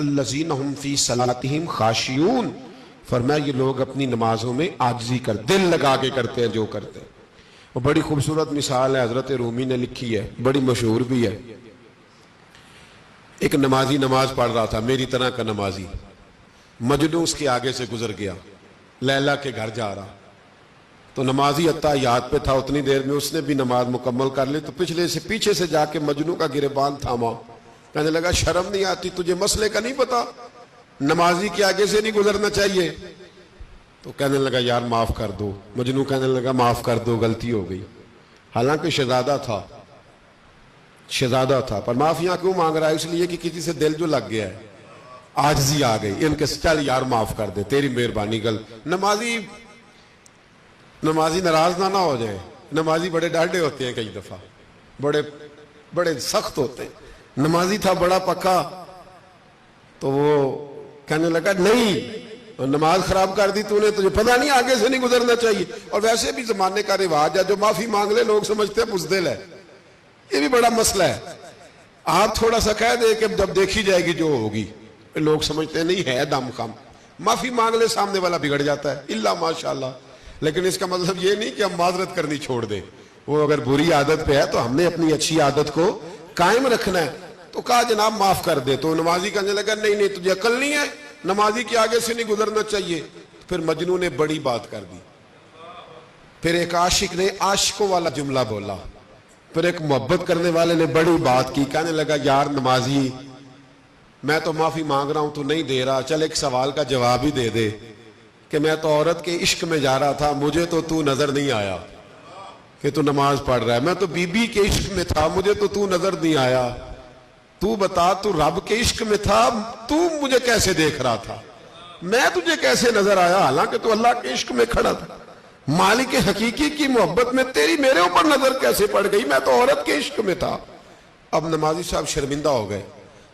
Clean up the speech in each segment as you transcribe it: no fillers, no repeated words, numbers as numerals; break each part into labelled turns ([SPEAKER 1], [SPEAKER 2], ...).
[SPEAKER 1] الذین هم فی صلاتہم خاشعون، فرمایا یہ لوگ اپنی نمازوں میں عاجزی کر دل لگا کے کرتے ہیں جو کرتے ہیں۔ وہ بڑی خوبصورت مثال ہے، حضرت رومی نے لکھی ہے، بڑی مشہور بھی ہے۔ ایک نمازی نماز پڑھ رہا تھا، میری طرح کا نمازی، مجنوں اس کے آگے سے گزر گیا، لیلا کے گھر جا رہا، تو نمازی اتحیات پہ تھا، اتنی دیر میں اس نے بھی نماز مکمل کر لی، تو پیچھے سے جا کے مجنوں کا گریبان تھاما، کہنے لگا شرم نہیں آتی تجھے؟ مسئلے کا نہیں پتا؟ نمازی کے آگے سے نہیں گزرنا چاہیے؟ تو کہنے لگا یار معاف کر دو۔ مجنوں کہنے لگا معاف کر دو، غلطی ہو گئی، حالانکہ شہزادہ تھا، پر معافیاں کیوں مانگ رہا ہے؟ اس لیے کہ کسی سے دل جو لگ گیا ہے، عاجزی آ گئی، ان کے چل یار معاف کر دے، تیری مہربانی۔ نمازی ناراض نہ ہو جائے، نمازی بڑے ڈاڈے ہوتے ہیں، کئی دفعہ بڑے سخت ہوتے ہیں۔ نمازی تھا بڑا پکا، تو وہ کہنے لگا نہیں، نماز خراب کر دی تو نے، تجھے پتہ نہیں آگے سے نہیں گزرنا چاہیے؟ اور ویسے بھی زمانے کا رواج ہے، جو معافی مانگ لے لوگ سمجھتے ہیں بزدل ہے، یہ بھی بڑا مسئلہ ہے۔ آپ تھوڑا سا کہہ دیں کہ جب دیکھی جائے گی جو ہوگی، لوگ سمجھتے ہیں نہیں ہے دم خم، معافی مانگ لے سامنے والا بگڑ جاتا ہے، الا ماشاءاللہ۔ لیکن اس کا مطلب یہ نہیں کہ ہم معذرت کرنی چھوڑ دیں، وہ اگر بری عادت پہ ہے تو ہم نے اپنی اچھی عادت کو قائم رکھنا ہے۔ تو کہا جناب معاف کر دے، تو نمازی کہنے لگا نہیں تجھے عقل نہیں ہے، نمازی کے آگے سے نہیں گزرنا چاہیے۔ پھر مجنوں نے بڑی بات کر دی، پھر ایک عاشق نے عاشقوں والا جملہ بولا، پھر ایک محبت کرنے والے نے بڑی بات کی، کہنے لگا یار نمازی میں تو معافی مانگ رہا ہوں تو نہیں دے رہا، چل ایک سوال کا جواب ہی دے دے کہ میں تو عورت کے عشق میں جا رہا تھا، مجھے تو نظر نہیں آیا کہ تو نماز پڑھ رہا ہے، میں تو بی بی کے عشق میں تھا، مجھے تو نظر نہیں آیا، تو بتا تو رب کے عشق میں تھا، تو مجھے کیسے دیکھ رہا تھا، میں تجھے کیسے نظر آیا، حالانکہ تو اللہ کے عشق میں کھڑا تھا، مالک حقیقی کی محبت میں تیری میرے اوپر نظر کیسے پڑ گئی، میں تو عورت کے عشق میں تھا۔ اب نمازی صاحب شرمندہ ہو گئے۔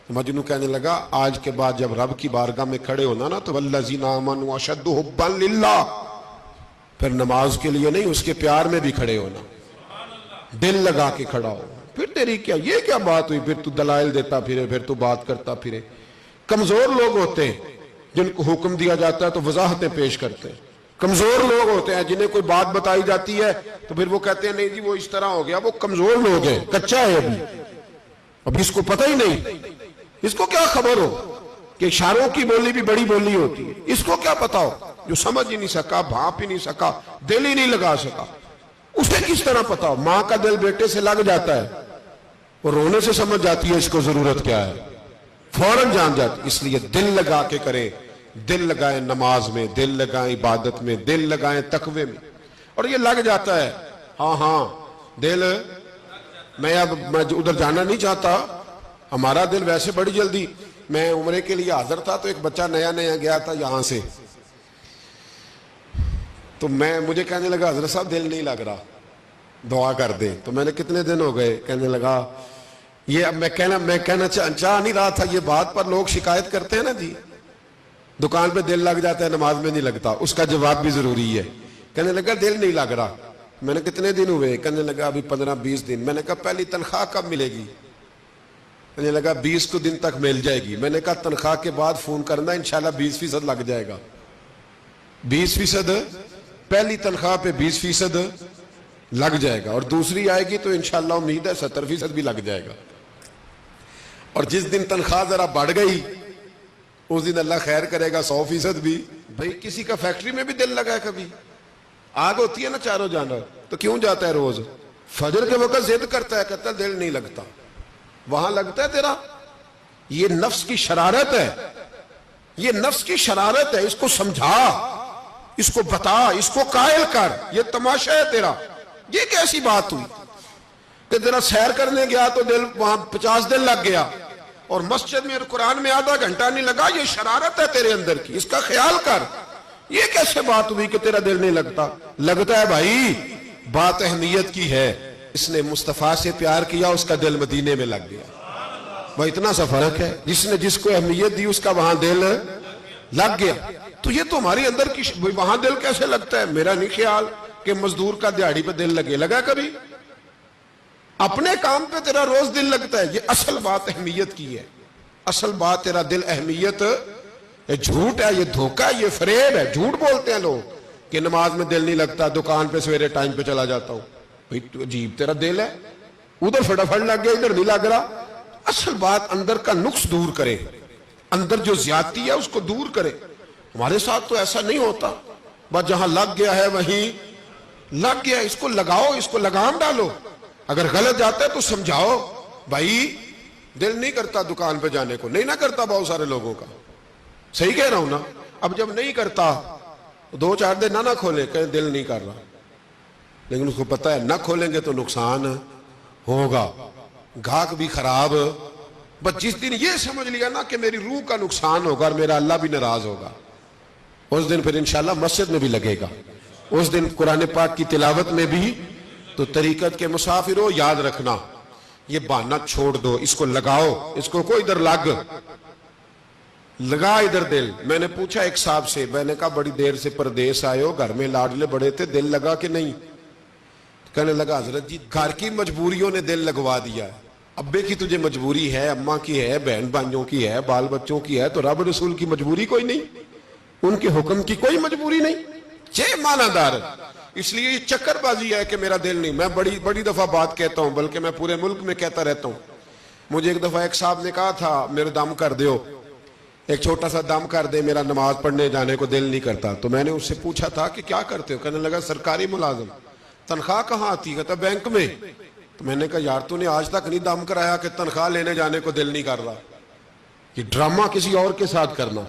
[SPEAKER 1] مجنوں کہنے لگا آج کے بعد جب رب کی بارگاہ میں کھڑے ہونا نا تو والذین آمنوا اشد حبا للہ، پھر نماز کے لیے نہیں اس کے پیار میں بھی کھڑے ہونا، دل لگا کے کھڑا ہو۔ پھر تیری یہ کیا بات ہوئی، پھر تو دلائل دیتا پھرے، پھر تو بات کرتا پھرے۔ کمزور لوگ ہوتے ہیں جن کو حکم دیا جاتا ہے تو وضاحتیں پیش کرتے ہیں، کمزور لوگ ہوتے ہیں جنہیں کوئی بات بتائی جاتی ہے تو پھر وہ کہتے ہیں نہیں جی وہ اس طرح ہو گیا، وہ کمزور لوگ ہیں، کچا ہے ابھی اس کو پتہ ہی نہیں، اس کو کیا خبر ہو کہ اشاروں کی بولی بھی بڑی بولی ہوتی ہے، اس کو کیا پتا ہو، جو سمجھ ہی نہیں سکا، بھانپ ہی نہیں سکا، دل ہی نہیں لگا سکا، اسے کس طرح پتا ہو؟ ماں کا دل بیٹے سے لگ جاتا ہے، وہ رونے سے سمجھ جاتی ہے اس کو ضرورت کیا ہے، فوراً جان جاتی۔ اس لیے دل لگا کے کریں، دل لگائیں نماز میں، دل لگائیں عبادت میں، دل لگائیں تقوی میں، اور یہ لگ جاتا ہے۔ ہاں دل، میں ادھر جانا نہیں چاہتا، ہمارا دل ویسے بڑی جلدی، میں عمرے کے لیے حاضر تھا تو ایک بچہ نیا گیا تھا یہاں سے، تو مجھے کہنے لگا حضرت صاحب دل نہیں لگ رہا، دعا کر دیں۔ تو میں نے کتنے دن ہو گئے؟ کہنے لگا یہ اب میں کہنا چاہ نہیں رہا تھا یہ بات، پر لوگ شکایت کرتے ہیں نا جی، دکان پہ دل لگ جاتا ہے نماز میں نہیں لگتا، اس کا جواب بھی ضروری ہے۔ کہنے لگا دل نہیں لگ رہا۔ میں نے کتنے دن ہوئے؟ کہنے لگا ابھی 15-20 دن۔ میں نے کہا پہلی تنخواہ کب ملے گی؟ کہنے لگا 20 دن تک مل جائے گی۔ میں نے کہا تنخواہ کے بعد فون کرنا، انشاءاللہ 20% لگ جائے گا۔ 20%، پہلی تنخواہ پہ 20% لگ جائے گا، اور دوسری آئے گی تو انشاءاللہ امید ہے 70% بھی لگ جائے گا۔ اور جس دن تنخواہ ذرا بڑھ گئی اس دن اللہ خیر کرے گا 100% بھی۔ بھئی کسی کا فیکٹری میں بھی دل لگا ہے، کبھی آگ ہوتی ہے نا چاروں جانب، تو کیوں جاتا ہے روز؟ فجر کے وقت ضد کرتا ہے، کہتا ہے دل نہیں لگتا، وہاں لگتا ہے تیرا۔ یہ نفس کی شرارت ہے، یہ نفس کی شرارت ہے، اس کو سمجھا، اس کو بتا، اس کو قائل کر، یہ تماشا ہے تیرا۔ یہ کیسی بات ہوئی کہ تیرا سیر کرنے گیا تو دل وہاں 50 دن لگ گیا، اور مسجد میں قرآن میں آدھا گھنٹہ نہیں لگا؟ یہ شرارت ہے تیرے اندر کی، اس کا خیال کر۔ یہ کیسے بات ہوئی کہ تیرا دل نہیں لگتا؟ لگتا ہے بھائی، بات اہمیت کی ہے، اس نے مصطفیٰ سے پیار کیا، اس کا دل مدینے میں لگ گیا۔ وہ اتنا سا فرق ہے، جس نے جس کو اہمیت دی اس کا وہاں دل لگ گیا۔ تو یہ تو ہماری اندر کی وہاں دل کیسے لگتا ہے؟ میرا نہیں خیال کہ مزدور کا دیہڑی پہ دل لگے، لگا کبھی؟ اپنے کام پہ تیرا روز دل لگتا ہے؟ یہ اصل بات اہمیت کی ہے، اصل بات تیرا دل اہمیت، یہ جھوٹ ہے، یہ دھوکہ ہے، یہ فریب ہے. جھوٹ بولتے ہیں لوگ کہ نماز میں دل نہیں لگتا، دکان پہ سویرے ٹائم پہ چلا جاتا ہوں. بھئی تو عجیب تیرا دل ہے، ادھر فٹافٹ لگ گیا ادھر نہیں لگ رہا. اصل بات اندر کا نقص دور کرے، اندر جو زیادتی ہے اس کو دور کرے. ہمارے ساتھ تو ایسا نہیں ہوتا، بس جہاں لگ گیا ہے وہیں لگ گیا. اس کو لگاؤ، اس کو لگام ڈالو. اگر غلط جاتا ہے تو سمجھاؤ بھائی دل نہیں کرتا دکان پہ جانے کو. نہیں نہ کرتا بہت سارے لوگوں کا، صحیح کہہ رہا ہوں نا. اب جب نہیں کرتا 2-4 دن نہ کھولے، کہیں دل نہیں کر رہا، لیکن اس کو پتا ہے نہ کھولیں گے تو نقصان ہوگا، گاہک بھی خراب. بس جس دن یہ سمجھ لیا نا کہ میری روح کا نقصان ہوگا اور میرا اللہ بھی ناراض ہوگا، اس دن پھر انشاءاللہ مسجد میں بھی لگے گا، اس دن قرآن پاک کی تلاوت میں بھی. تو طریقت کے مسافر ہو، یاد رکھنا یہ بہانہ چھوڑ دو، اس کو لگاؤ. اس کو کوئی ادھر لگا ادھر دل. میں نے پوچھا ایک صاحب سے، میں نے کہا بڑی دیر سے پردیس آئے ہو، گھر میں لاڈلے بڑے تھے، دل لگا کہ نہیں؟ کہنے لگا حضرت جی گھر کی مجبوریوں نے دل لگوا دیا ہے. ابے کی تجھے مجبوری ہے، اماں کی ہے، بہن بھائیوں کی ہے، بال بچوں کی ہے، تو رب رسول کی مجبوری کوئی نہیں، ان کے حکم کی کوئی مجبوری نہیں. معنی دار. اس لیے یہ چکر بازی ہے کہ میرا دل نہیں. میں بڑی دفعہ بات کہتا ہوں، بلکہ میں پورے ملک میں کہتا رہتا ہوں. مجھے ایک دفعہ ایک صاحب نے کہا تھا میرے دم کر دیو، ایک چھوٹا سا دم کر دے، میرا نماز پڑھنے جانے کو دل نہیں کرتا. تو میں نے اس سے پوچھا تھا کہ کیا کرتے ہو؟ کہنے لگا سرکاری ملازم. تنخواہ کہاں آتی؟ کہتا بینک میں. تو میں نے کہا یار تو نے آج تک نہیں دم کرایا کہ تنخواہ لینے جانے کو دل نہیں کر رہا. یہ ڈرامہ کسی اور کے ساتھ کرنا.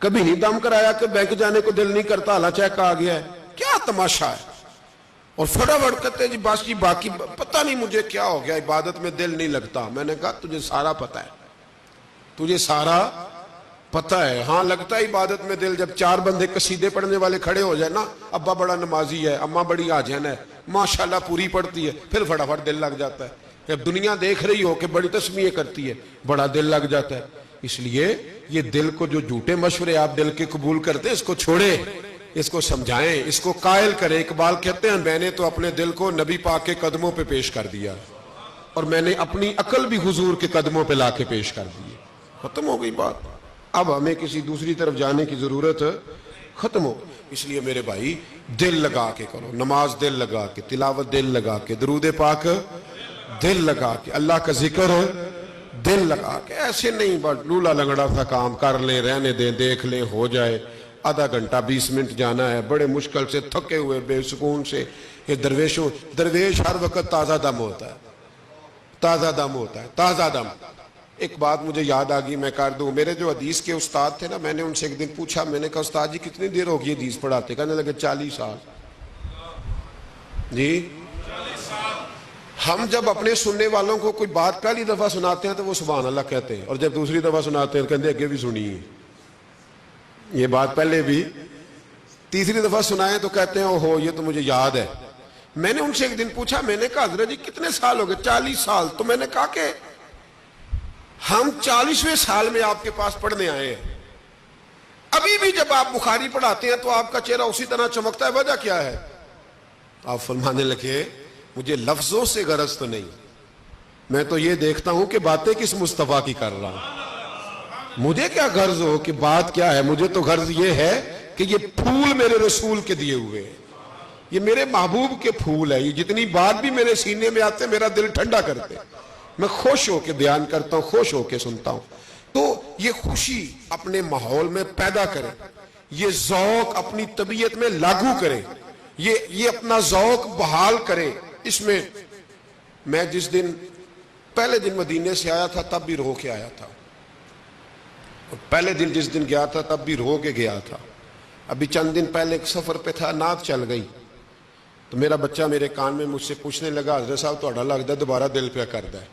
[SPEAKER 1] کبھی نہیں دم کرایا کہ بینک جانے کو دل نہیں کرتا، حالا چیک آ گیا ہے. کیا تماشا ہے؟ اور فٹافٹ کہتے جی بس جی باقی پتہ نہیں مجھے کیا ہو گیا، عبادت میں دل نہیں لگتا. میں نے کہا تجھے سارا پتہ ہے، تجھے سارا پتہ ہے. ہاں لگتا ہے عبادت میں دل جب 4 بندے قصیدے پڑھنے والے کھڑے ہو جائے نا، ابا بڑا نمازی ہے، اماں بڑی آجین ہے، ماشاءاللہ پوری پڑھتی ہے، پھر فٹافٹ دل لگ جاتا ہے. جب دنیا دیکھ رہی ہو کہ بڑی تسمیہ کرتی ہے، بڑا دل لگ جاتا ہے. اس لیے یہ دل کو جو جھوٹے مشورے آپ دل کے قبول کرتے ہیں، اس کو چھوڑے، اس کو سمجھائیں، اس کو قائل کریں. اقبال کہتے ہیں میں نے تو اپنے دل کو نبی پاک کے قدموں پہ پیش کر دیا، اور میں نے اپنی عقل بھی حضور کے قدموں پہ لا کے پیش کر دی. ختم ہو گئی بات. اب ہمیں کسی دوسری طرف جانے کی ضرورت ختم ہو. اس لیے میرے بھائی دل لگا کے کرو، نماز دل لگا کے، تلاوت دل لگا کے، درود پاک دل لگا کے، اللہ کا ذکر دل لگا کے. ایسے نہیں بس لولا لنگڑا سا کام کر لیں، رہنے دیں، دیکھ لیں، ہو جائے. آدھا گھنٹہ 20 منٹ جانا ہے، بڑے مشکل سے تھکے ہوئے بے سکون سے. یہ درویش ہر وقت تازہ دم ہوتا ہے، تازہ دم ہوتا ہے، تازہ دم. ایک بات مجھے یاد آ گئی، میں کر دوں. میرے جو حدیث کے استاد تھے نا، میں نے ان سے ایک دن پوچھا، میں نے کہا استاد جی کتنی دیر ہوگی حدیث پڑھاتے؟ کہنے لگے 40 سال. جی ہم جب اپنے سننے والوں کو کوئی بات پہلی دفعہ سناتے ہیں تو وہ سبحان اللہ کہتے ہیں، اور جب دوسری دفعہ سناتے ہیں کہتے ہیں اگے بھی سنی ہے یہ بات پہلے بھی. تیسری دفعہ سنائے تو کہتے ہیں اوہو یہ تو مجھے یاد ہے. میں نے ان سے ایک دن پوچھا، میں نے کہا حضرت جی کتنے سال ہو گئے؟ 40 سال. تو میں نے کہا کہ ہم 40ویں سال میں آپ کے پاس پڑھنے آئے ہیں، ابھی بھی جب آپ بخاری پڑھاتے ہیں تو آپ کا چہرہ اسی طرح چمکتا ہے، وجہ کیا ہے؟ آپ فرمانے لگے مجھے لفظوں سے غرض تو نہیں، میں تو یہ دیکھتا ہوں کہ باتیں کس مصطفیٰ کی کر رہا ہوں. مجھے کیا غرض ہو کہ بات کیا ہے، مجھے تو غرض یہ ہے کہ یہ پھول میرے رسول کے دیے ہوئے ہیں، یہ میرے محبوب کے پھول ہیں، یہ جتنی بات بھی میرے سینے میں آتے میرا دل ٹھنڈا کرتے. میں خوش ہو کے بیان کرتا ہوں، خوش ہو کے سنتا ہوں. تو یہ خوشی اپنے ماحول میں پیدا کرے، یہ ذوق اپنی طبیعت میں لاگو کرے، یہ اپنا ذوق بحال کرے. اس میں جس دن پہلے دن مدینے سے آیا تھا تب بھی رو کے آیا تھا، اور پہلے دن جس دن گیا تھا تب بھی رو کے گیا تھا. ابھی چند دن پہلے ایک سفر پہ تھا، نعت چل گئی تو میرا بچہ میرے کان میں مجھ سے پوچھنے لگا حضرت صاحب تھوڑا لگتا ہے دوبارہ دل پہ کردا ہے.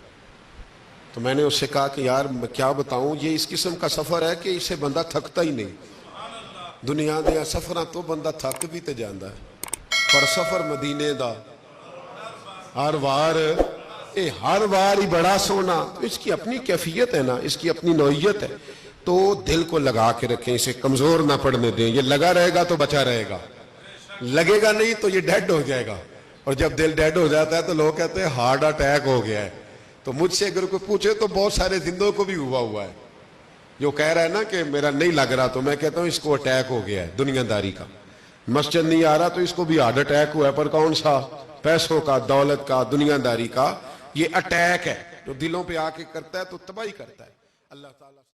[SPEAKER 1] تو میں نے اس سے کہا کہ یار میں کیا بتاؤں، یہ اس قسم کا سفر ہے کہ اسے بندہ تھکتا ہی نہیں. دنیا دیا سفراں تو بندہ تھک بھی تے جاندا ہے، پر سفر مدینے دا ہر وار ہی بڑا سونا. اس کی اپنی کیفیت ہے نا، اس کی اپنی نوعیت ہے. تو دل کو لگا کے رکھیں، اسے کمزور نہ پڑنے دیں. یہ لگا رہے گا تو بچا رہے گا، لگے گا نہیں تو یہ ڈیڈ ہو جائے گا. اور جب دل ڈیڈ ہو جاتا ہے تو لوگ کہتے ہیں ہارٹ اٹیک ہو گیا ہے. تو مجھ سے اگر کوئی پوچھے تو بہت سارے زندوں کو بھی ہوا ہے جو کہہ رہا ہے نا کہ میرا نہیں لگ رہا، تو میں کہتا ہوں اس کو اٹیک ہو گیا ہے دنیا داری کا، مسجد نہیں آ رہا تو اس کو بھی ہارٹ اٹیک ہوا ہے، پر کون سا؟ پیسوں کا، دولت کا، دنیا داری کا۔ یہ اٹیک ہے جو دلوں پہ آ کے کرتا ہے تو تباہی کرتا ہے۔ اللہ تعالیٰ